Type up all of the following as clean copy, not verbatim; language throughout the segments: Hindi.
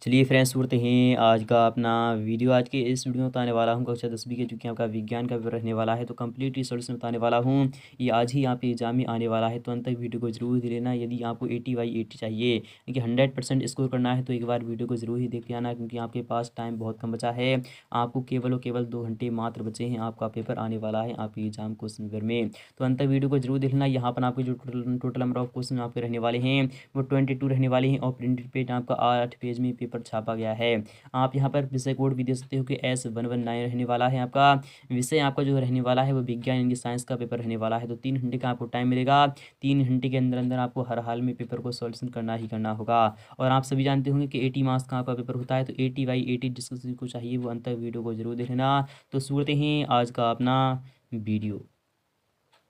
चलिए फ्रेंड्स, सुनते हैं आज का अपना वीडियो। आज के इस वीडियो में बताने वाला हूँ कक्षा 10वीं के, चूँकि आपका विज्ञान का पेपर रहने वाला है तो कंप्लीट सॉल्यूशन बताने वाला हूँ। ये आज ही यहाँ पे एग्जाम में आने वाला है, तो अंत तक वीडियो को जरूर देख लेना। यदि आपको 80/80 चाहिए, क्योंकि 100% स्कोर करना है, तो एक बार वीडियो को जरूर ही देख के आना, क्योंकि आपके पास टाइम बहुत कम बचा है। आपको केवल और केवल 2 घंटे मात्र बचे हैं। आपका पेपर आने वाला है आपके एग्जाम क्वेश्चन पेपर में, तो अंत तक वीडियो को जरूर देखना। यहाँ पर आपके जो टोटल नंबर ऑफ क्वेश्चन आपके रहने वाले हैं वो 22 रहने वाले हैं, और प्रिंटेड पेज आपका 8 पेज में पेपर छापा गया है। आप यहाँ पर विषय कोड भी दे सकते हो कि S119 रहने वाला है आपका विषय। आपका जो रहने वाला है वो विज्ञान यानी साइंस का पेपर रहने वाला है, तो 3 घंटे का आपको टाइम मिलेगा। 3 घंटे के अंदर अंदर आपको हर हाल में पेपर को सॉल्यूशन करना ही करना होगा। और आप सभी जानते होंगे कि 80 मार्क्स का आपका पेपर होता है, तो 80/80 जिस किसी को चाहिए वो अंत तक वीडियो को जरूर देखना। तो शुरू हैं आज का अपना वीडियो।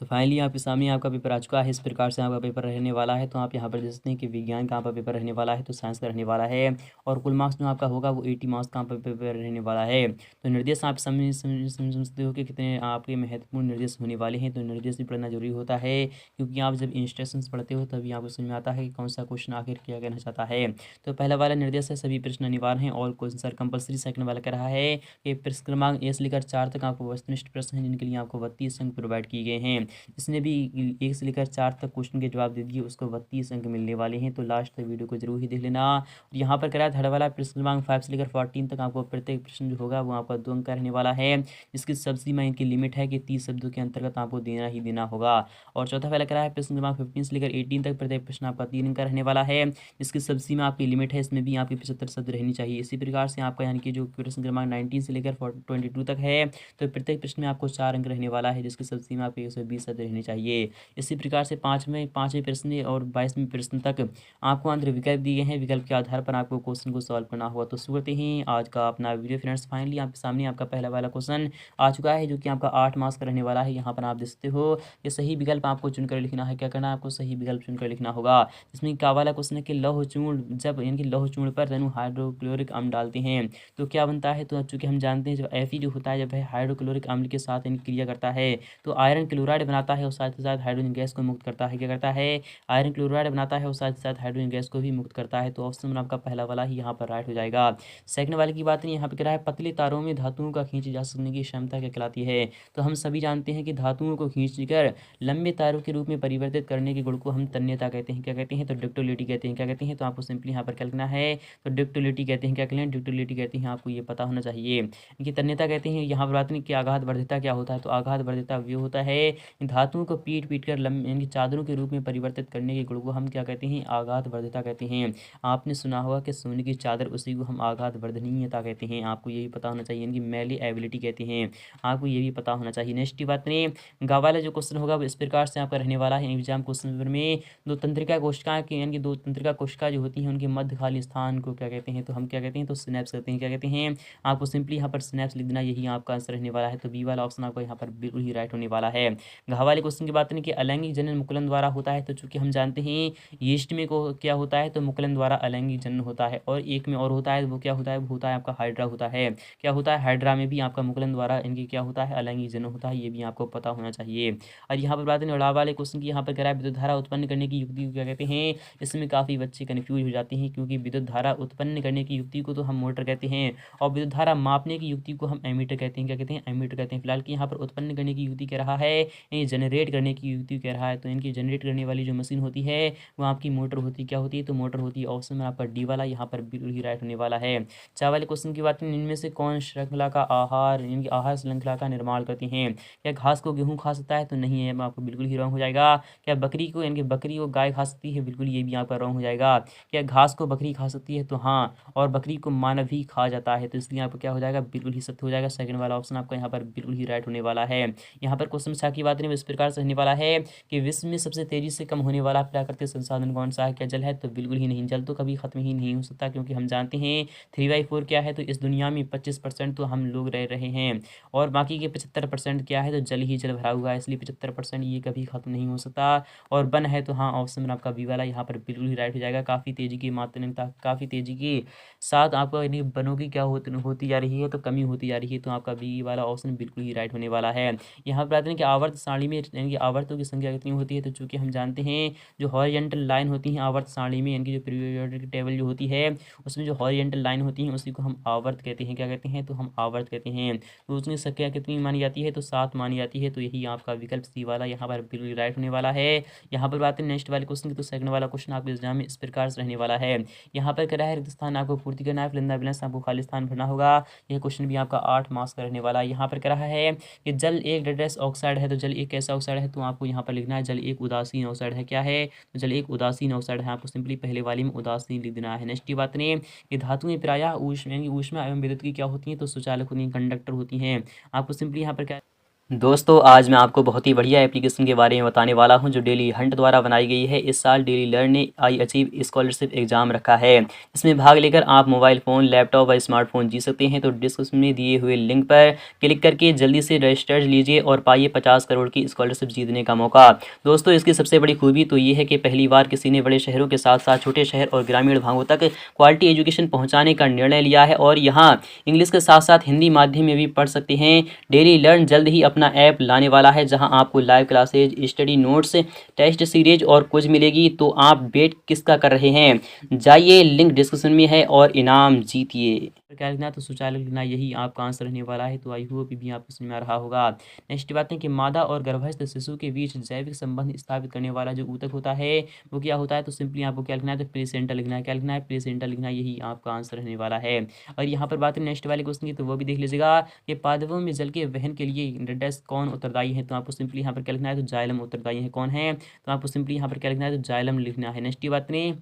तो फाइनली आपके सामने आपका पेपर आ चुका है। इस प्रकार से आपका पेपर रहने वाला है। तो आप यहाँ पर देख सकते हैं कि विज्ञान का आपका पेपर रहने वाला है, तो साइंस का रहने वाला है, और कुल मार्क्स जो आपका होगा वो 80 मार्क्स का आपका पेपर रहने वाला है। तो निर्देश आप समझते हो कि कितने आपके महत्वपूर्ण निर्देश होने वाले हैं। तो निर्देश भी पढ़ना जरूरी होता है, क्योंकि आप जब इंस्ट्रक्शंस पढ़ते हो तभी आपको समझ में आता है कि कौन सा क्वेश्चन आखिर क्या कहना चाहता है। तो पहला वाला निर्देश है सभी प्रश्न अनिवार्य हैं और क्वेश्चन सर कंपलसरी। सेकंड वाला कह रहा है कि प्रश्न क्रमांक 1 से लेकर 4 तक आपको वस्तुनिष्ठ प्रश्न हैं, जिनके लिए आपको 32 अंक प्रोवाइड किए गए हैं। जिसने भी 1 से लेकर 4 तक क्वेश्चन के जवाब दे दिए उसको 32 अंक मिलने वाले हैं। तो लास्ट तक वीडियो को जरूर ही देख लेना। और यहाँ पर करा थर्ड वाला प्रश्न क्रमांक 5 से लेकर 14 तक आपको प्रत्येक प्रश्न जो होगा वो आपका 2 अंक का रहने वाला है, जिसकी सबसीमा इनकी लिमिट है कि 30 शब्दों के अंतर्गत आपको देना ही देना होगा। और चौथा वाला करा है प्रश्न क्रमांक 15 से लेकर 18 तक प्रत्येक प्रश्न आपका 3 अंक का रहने वाला है, जिसकी सबसीमा आपकी लिमिट है, इसमें भी आपकी 75 शब्द रहनी चाहिए। इसी प्रकार से आपका यानी कि जो प्रश्न क्रमांक 19 से लेकर 22 तक है, तो प्रत्येक प्रश्न में आपको 4 अंक रहने वाला है, जिसकी सबसीमा आपकी 120 शब्द रहनी चाहिए। इसी प्रकार से पाँचवें प्रश्न और 22वें प्रश्न तक आपको अंतर विकल्प दिए हैं। विकल्प के आधार पर आपको क्वेश्चन को सॉल्व करना होगा। तो शुरू करते हैं आज का अपना वीडियो फ्रेंड्स। फाइनली आपके सामने आपका पहला वाला क्वेश्चन आ चुका है, जो कि आपका 8 मार्क्स का रहने वाला है। यहाँ पर आप देख सकते हो कि सही विकल्प आपको चुनकर लिखना है। क्या करना है आपको? सही विकल्प चुनकर लिखना होगा। इसमें क्या वाला क्वेश्चन है कि लौह चूर्ण, जब यानी कि लौह चूर्ण पर रेणु हाइड्रोक्लोरिक अम्ल डालते हैं तो क्या बनता है? तो चूंकि हम जानते हैं जो Fe जो होता है जब हाइड्रोक्लोरिक अम्ल के साथ यानी क्रिया करता है तो आयरन क्लोराइड बनाता है, और साथ ही साथ हाइड्रोजन गैस को मुक्त करता है। क्या करता है? आयरन क्लोराइड बनाता है और साथ ही साथ हाइड्रोजन गैस को भी मुक्त करता है। तो ऑप्शन में आपका पहला वाला ही यहाँ पर राइट हो जाएगा। सेकंड वाले की बात नहीं, यहाँ पे कह रहा है पतले तारों में धातुओं का खींचे जा सकने की क्षमता क्या कहलाती है? तो हम सभी जानते हैं कि धातुओं को खींचकर लंबे तारों के रूप में परिवर्तित करने के गुण को हम तन्यता कहते हैं। क्या कहते हैं? तो डक्टिलिटी कहते हैं। क्या कहते हैं? तो आपको सिंपली यहाँ पर क्या लिखना है? तो डक्टिलिटी कहते हैं। क्या कहते हैं? डक्टिलिटी कहते हैं। आपको ये पता होना चाहिए कि तन्यता कहते हैं। यहाँ पर बात नहीं कि आघात वर्धिता क्या होता है? तो आघात वर्धिता वो होता है धातुओं को पीट पीट कर यानी चादरों के रूप में परिवर्तित करने के गुण को हम क्या कहते हैं? आघात वर्धिता कहते हैं। आपने सुना होगा कि सोने की चादर, उसी को हम आघात वर्धनीयता कहते हैं। आपको ये भी पता होना चाहिए, इनकी मैलीएबिलिटी कहते हैं। आपको ये भी पता होना चाहिए। नेक्स्ट बात नहीं, गा वाला जो क्वेश्चन होगा वो इस प्रकार से आपका रहने वाला है एग्जाम क्वेश्चन पेपर में। दो तंत्रिका कोशिका के यानी कि 2 तंत्रिका कोशिका जो होती हैं उनके मध्य खाली स्थान को क्या कहते हैं? तो हम क्या कहते हैं? तो सिनेप्स कहते हैं। क्या कहते हैं? आपको सिंपली यहाँ पर सिनेप्स लिख देना, यही आपका आंसर रहने वाला है। तो बी वाला ऑप्शन आपका यहाँ पर बिल्कुल ही राइट होने वाला है। घा वाले क्वेश्चन की बात नहीं कि अलैंगिक जनन मुकुलन द्वारा होता है, तो चूंकि हम जानते हैं यीस्ट में को क्या होता है? तो मुकुलन द्वारा अलैंगिक जनन होता है। और एक में और होता है, वो क्या होता है? वो होता है आपका हाइड्रा होता है। क्या होता है? हाइड्रा में भी आपका मुकुलन द्वारा इनकी क्या होता है? अलैंगिक जनन होता है। ये भी आपको पता होना चाहिए। और यहाँ पर बात नहीं उड़ा वाले क्वेश्चन की, यहाँ पर कह रहा है विद्युत धारा उत्पन्न करने की युक्ति को क्या कहते हैं? इसमें काफ़ी बच्चे कन्फ्यूज हो जाते हैं, क्योंकि विद्युत धारा उत्पन्न करने की युक्ति को तो हम मोटर कहते हैं, और विद्युत धारा मापने की युक्ति को हम एमीटर कहते हैं। क्या कहते हैं? एमीटर कहते हैं। फिलहाल की यहाँ पर उत्पन्न करने की युक्ति कह रहा है, जनरेट करने की युक्ति कह रहा है। तो इनकी जनरेट करने वाली जो मशीन होती है वो आपकी मोटर होती है। क्या होती है? तो मोटर होती है। ऑप्शन में आपका डी वाला यहाँ पर बिल्कुल ही राइट होने वाला है। चार वाले क्वेश्चन की बात करें, इनमें से कौन श्रृंखला का आहार इनकी आहार श्रृंखला का निर्माण करती हैं? क्या घास को गेहूँ खा सकता है? तो नहीं है, आपको बिल्कुल ही रॉन्ग हो जाएगा। क्या बकरी को यानी कि बकरी को गाय खा सकती है? बिल्कुल ये भी आपका रॉन्ग हो जाएगा। क्या घास को बकरी खा सकती है? तो हाँ, और बकरी को मानव ही खा जाता है, तो इसलिए आपको क्या हो जाएगा? बिल्कुल ही सत्य हो जाएगा। सेकंड वाला ऑप्शन आपका यहाँ पर बिल्कुल ही राइट होने वाला है। यहाँ पर क्वेश्चन 6 की बात करें इस प्रकार से रहने वाला है कि विश्व में सबसे तेजी से कम होने वाला प्राकृतिक संसाधन कौन सा है? क्या जल है? तो बिल्कुल ही नहीं, जल तो कभी खत्म ही नहीं हो सकता, क्योंकि हम जानते हैं 3/4 क्या है? तो इस दुनिया में 25% तो हम लोग रह रहे हैं, और बाकी के 75% क्या है? तो जल ही जल भरा हुआ है, इसलिए 75% ये कभी खत्म नहीं हो सकता। और वन है तो हाँ, ऑप्शन में आपका बी वाला यहाँ पर बिल्कुल ही राइट हो जाएगा। काफ़ी तेजी की मात्रा, काफ़ी तेजी के साथ आपका यानी वनों की क्या होती जा रही है? तो कमी होती जा रही है, तो आपका बी वाला ऑप्शन बिल्कुल ही राइट होने वाला है। यहाँ पर बात करें कि आवर्त सारणी में यानी कि आवर्तों की संख्या कितनी होती है, तो चूँकि हम जानते हैं जो हॉरिजॉन्टल लाइन होती हैं आवर्त सारणी में, यानी कि जो पीरियोडिक टेबल जो होती है उसमें जो हॉरिजॉन्टल लाइन होती हैं उसी को हम आवर्त कहते हैं। क्या कहते हैं, तो हम आवर्त कहते हैं। तो उसकी संख्या कितनी मानी जाती है, तो 7 मानी जाती है। तो यही आपका विकल्प सी वाला यहाँ पर बिल्कुल राइट होने वाला है। यहाँ पर बात है नेक्स्ट वाले क्वेश्चन की, तो सेकंड वाला क्वेश्चन आपके एग्जाम में इस प्रकार से रहने वाला है। यहाँ पर कह रहा है रिक्त स्थान आपको पूर्ति करना है, फिलिंदा बैलेंस आपको खाली स्थान भरना होगा। यह क्वेश्चन भी आपका 8 मार्क्स का रहने वाला है। यहाँ पर कह रहा है कि जल एक डेडेस ऑक्साइड है, तो जल एक कैसा ऑक्साइड है, तो आपको यहाँ पर लिखना है जल एक उदासीन ऑक्साइड है। क्या है, तो जल एक उदासीन ऑक्साइड है। आपको सिंपली पहले वाली में उदासीन लिख देना है। नेक्स्ट बात ने कि धातुएं प्रायः ऊष्मा एवं विद्युत की क्या होती हैं, तो सुचालक होती हैं, कंडक्टर होती हैं। आपको सिंपली यहाँ पर क्या, दोस्तों आज मैं आपको बहुत ही बढ़िया एप्लीकेशन के बारे में बताने वाला हूं जो डेली हंट द्वारा बनाई गई है। इस साल डेली लर्न ने आई अचीव स्कॉलरशिप एग्जाम रखा है। इसमें भाग लेकर आप मोबाइल फ़ोन, लैपटॉप व स्मार्टफोन जीत सकते हैं। तो डिस्क्रिप्शन में दिए हुए लिंक पर क्लिक करके जल्दी से रजिस्टर लीजिए और पाइए 50 करोड़ की स्कॉलरशिप जीतने का मौका। दोस्तों इसकी सबसे बड़ी खूबी तो ये है कि पहली बार किसी ने बड़े शहरों के साथ साथ छोटे शहर और ग्रामीण भागों तक क्वालिटी एजुकेशन पहुँचाने का निर्णय लिया है और यहाँ इंग्लिश के साथ साथ हिंदी माध्यम में भी पढ़ सकते हैं। डेली लर्न जल्द ही अपना ऐप लाने वाला है जहां आपको live classes, study notes, test series और कुछ मिलेगी। तो आप वेट किसका कर रहे हैं, जाइए लिंक डिस्क्रिप्शन में है और इनाम जीतिए। क्या लिखना है, तो सुचालक लिखना, यही आपका आंसर रहने वाला है। तो आई होप भी आपको समझ में आ रहा होगा। नेक्स्ट बात है कि मादा और गर्भस्थ शिशु के बीच जैविक संबंध स्थापित करने वाला जो ऊतक होता है वो क्या होता है, तो सिंपली आपको क्या लिखना है, तो प्लेसेंटा लिखना है। क्या लिखना है, प्लेसेंटा लिखना, यही आपका आंसर रहने वाला है। और यहाँ पर बात है नेक्स्ट वाले क्वेश्चन की, तो वो भी देख लीजिएगा कि पादपों में जल के वहन के लिए डैश कौन उत्तरदायी है, तो आपको सिंपली यहाँ पर क्या लिखना है, तो जाइलम उत्तरदायी है। कौन है, तो आपको सिंपली यहाँ पर क्या लिखना है, तो जाइलम लिखना है। नेक्स्ट बात नहीं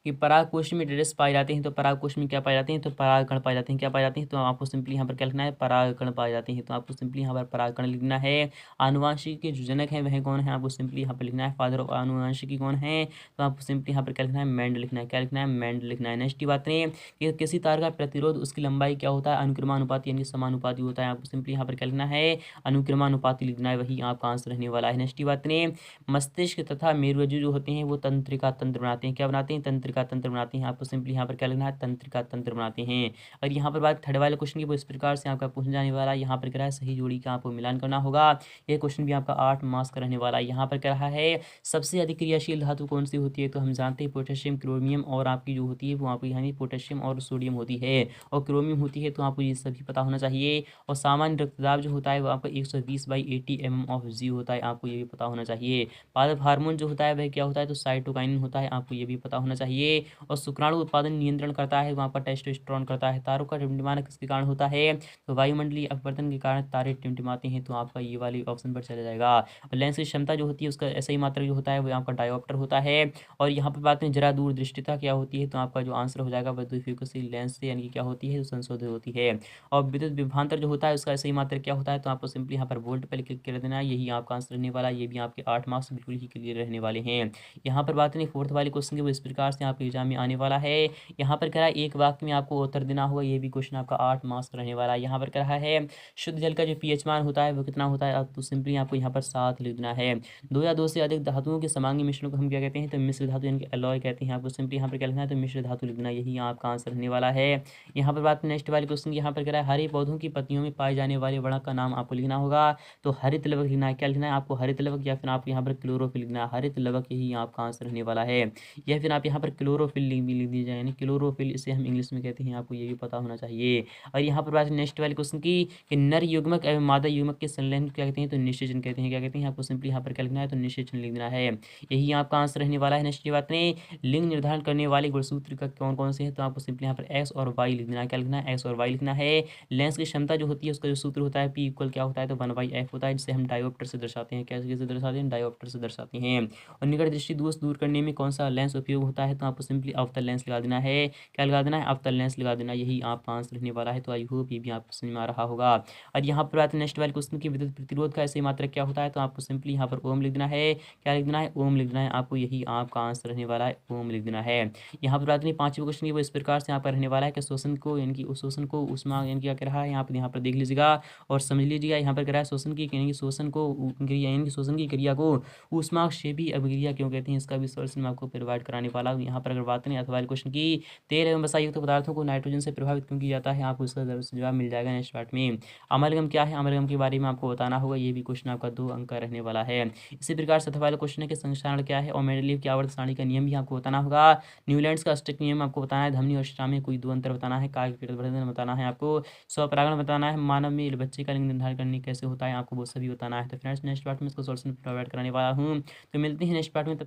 कि परागकोश में डेड्स पाए जाते हैं, तो परागकोश में क्या पाए जाते हैं, तो परागकण पाए जाते हैं। क्या पाए जाते हैं, तो आपको सिंपली यहाँ पर क्या लिखना है, परागकण पाए जाते हैं। तो आपको सिंपली यहाँ पर परागकण लिखना है। आनुवांशिक के जो जनक है वह कौन है, आपको सिंपली यहाँ पर लिखना है फादर ऑफ आनुवांशिकी कौन है, तो आपको सिंपली यहाँ पर क्या लिखना है, मेंडल लिखना है। क्या लिखना है, मेंडल लिखना है। नेक्स्ट बात नहीं कि किसी तार का प्रतिरोध उसकी लंबाई क्या होता है, अनुक्रमानुपाती यानी समानुपाती होता है। आपको सिंपली यहाँ पर क्या लिखना है, अनुक्रमानुपाती लिखना है, वही आपका आंसर रहने वाला है। नेक्स्ट बात नहीं मस्तिष्क तथा मेरुरज्जु जो होते हैं वो तंत्रिका तंत्र बनाते हैं। क्या बनाते हैं, तंत्रिका तंत्र बनाते हैं। आपको सिंपली यहाँ पर क्या लिखना है, तंत्रिका तंत्र बनाते हैं। और यहाँ पर बात थर्ड वाले क्वेश्चन की, वो इस प्रकार से आपका पूछा जाने वाला है। यहाँ पर क्या है, सही जोड़ी का आपको मिलान करना होगा। ये क्वेश्चन भी आपका 8 मार्क्स का रहने वाला है। यहाँ पर क्या रहा है, सबसे अधिक क्रियाशील धातु कौन सी होती है, तो हम जानते हैं पोटेशियम, क्रोमियम और आपकी जो होती है वो आपकी यानी पोटेशियम और सोडियम होती है और क्रोमियम होती है। तो आपको ये सभी पता होना चाहिए। और सामान्य रक्तदाब जो होता है वो आपका 120/80 mm होता है। आपको ये भी पता होना चाहिए। पादप हार्मोन जो होता है वह क्या होता है, तो साइटोकाइनिन होता है। आपको ये भी पता होना चाहिए। और शुक्राणु उत्पादन नियंत्रण करता है वहाँ पर टेस्टोस्टेरोन करता है। तारों का टिमटिमाना किसके कारण होता है, तो वायुमंडलीय अपवर्तन के कारण तारे टिमटिमाते हैं। तो आपका ये वाली ऑप्शन पर चला जाएगा। और लेंस की क्षमता जो होती है उसका ऐसा ही मात्रा जो होता है वो आपका डायोप्टर होता है। और यहाँ पर बात में जरा दूरदृष्टिता क्या होती है, तो आपका जो आंसर हो जाएगा वह द्विफोकसी लेंस से यानी कि क्या होती है, संशोधित होती है। और विद्युत विभवांतर जो होता है उसका ऐसा ही मात्रा क्या होता है, तो आपको सिंपली यहाँ पर वोल्ट पर क्लिक कर देना है। यही आपका आंसर रहने वाला है। ये भी आपके 8 मार्क्स बिल्कुल ही क्लियर रहने वाले हैं। यहाँ पर बात नहीं फोर्थ वाले क्वेश्चन की, वो इस प्रकार से आपके एग्जाम में आने वाला है। यहाँ पर कह रहा है एक वाक्य में आपको उत्तर देना होगा। ये भी क्वेश्चन आपका 8 मार्क्स रहने वाला है। यहाँ पर कह रहा है शुद्ध जल का जो पीएच मान होता है वो कितना होता है, तो सिंपली आपको यहाँ पर 7 लिख देना है। 2 या 2 से अधिक धातुओं के समांगी मिश्रण को हम क्या कहते हैं, तो मिश्र धातु यानी कि अलॉय कहते हैं। आपको सिंपली यहाँ पर क्या लिखना है, तो मिश्र धातु लिखना, यही आपका आंसर रहने वाला है। यहाँ पर बात नेक्स्ट वाले क्वेश्चन की, यहाँ पर कह रहा है हरे पौधों की पत्तियों में पाए जाने वाले वर्णक का नाम आपको लिखना होगा। तो हरित लवक लिखना है। क्या लिखना है आपको, हरित लवक, या फिर आपको यहाँ पर क्लोरोफिल लिखना है। हरित लवक यही आपका आंसर रहने वाला है। या फिर आप यहाँ पर क्लोरोफिल लिख दीजिए, यानी क्लोरोफिल इसे हम इंग्लिश में कहते हैं। आपको ये भी पता होना चाहिए। और यहाँ पर बात नेक्स्ट वाले क्वेश्चन की कि नर युग्मक एवं मादा युग्मक के संलयन क्या कहते हैं, तो निषेचन कहते हैं। क्या कहते हैं, आपको सिंपली यहाँ पर क्या लिखना है, तो निषेचन लिख देना है। यही आपका आंसर रहने वाला है। नेक्स्ट बात में लिंग निर्धारण करने वाले गुणसूत्र का कौन कौन से है, तो आपको सिंपली यहाँ पर एक्स और वाई लिख देना है। क्या लिखना है, एक्स और वाई लिखना है। लेंस की क्षमता जो होती है उसका जो सूत्र होता है P इक्वल क्या होता है, तो 1/f होता है, जिसे हम डायोप्टर से दर्शाते हैं। कैसे दर्शाते हैं, डायोप्टर से दर्शाते हैं। और निकट दृष्टि दोष दूर करने में कौन सा लेंस उपयोग होता है, तो आपको सिंपली अवतल लेंस लगा देना है। क्या लगा देना है, अवतल लेंस लगा देना, यही आपका आंसर रहने वाला है। तो आई होप ये भी आपको समझ में आ रहा होगा। और यहाँ पर बात है नेक्स्ट वाले क्वेश्चन की विद्युत प्रतिरोध का ऐसे मात्रक क्या होता है, तो आपको सिंपली यहाँ पर ओम लिख देना है। क्या लिख देना है, ओम लिख देना है। आपको यही आपका आंसर रहने वाला है, ओम लिख देना है। यहाँ पर बात नहीं पांचवें क्वेश्चन की, वो इस प्रकार से यहाँ पर रहने वाला है कि शोषण को यानी कि शोषण को उष्मा यानी क्या कह रहा है, यहाँ पर देख लीजिएगा और समझ लीजिएगा। यहाँ पर कह रहा है शोषण की यानी कि शोषण को क्रिया यानी कि शोषण की क्रिया को ऊष्मा क्षेपी अभिक्रिया क्यों कहते हैं, इसका भी सॉल्यूशन मैं आपको प्रोवाइड कराने वाला हूँ। यहाँ यहाँ पर अगर बात करें अथवा वाले क्वेश्चन की, तेल एवं वसा युक्त पदार्थों को नाइट्रोजन से प्रभावित क्यों किया जाता है, आपको इसका जवाब मिल जाएगा नेक्स्ट पार्ट में। अमलगम क्या है, अमलगम के बारे में आपको बताना होगा, ये भी क्वेश्चन आपका 2 अंक का रहने वाला है। इसी प्रकार से वाला क्वेश्चन है कि संक्षारण क्या है और मेंडेलीव की आवर्त सारणी का नियम भी आपको बताना होगा। न्यूलैंड्स का अष्टक नियम आपको बताना है। धमनी और श्राम में कोई 2 अंतर बताना है। काल के वर्धन बताना है आपको। स्वपरागण बताना है। मानव में बच्चे का लिंग निर्धारण करने कैसे होता है, आपको वो सभी बताना है। तो फ्रेंड्स नेक्स्ट पार्ट में इसको सॉल्यूशन प्रोवाइड कराने वाला हूँ। तो मिलते हैं नेक्स्ट पार्ट में।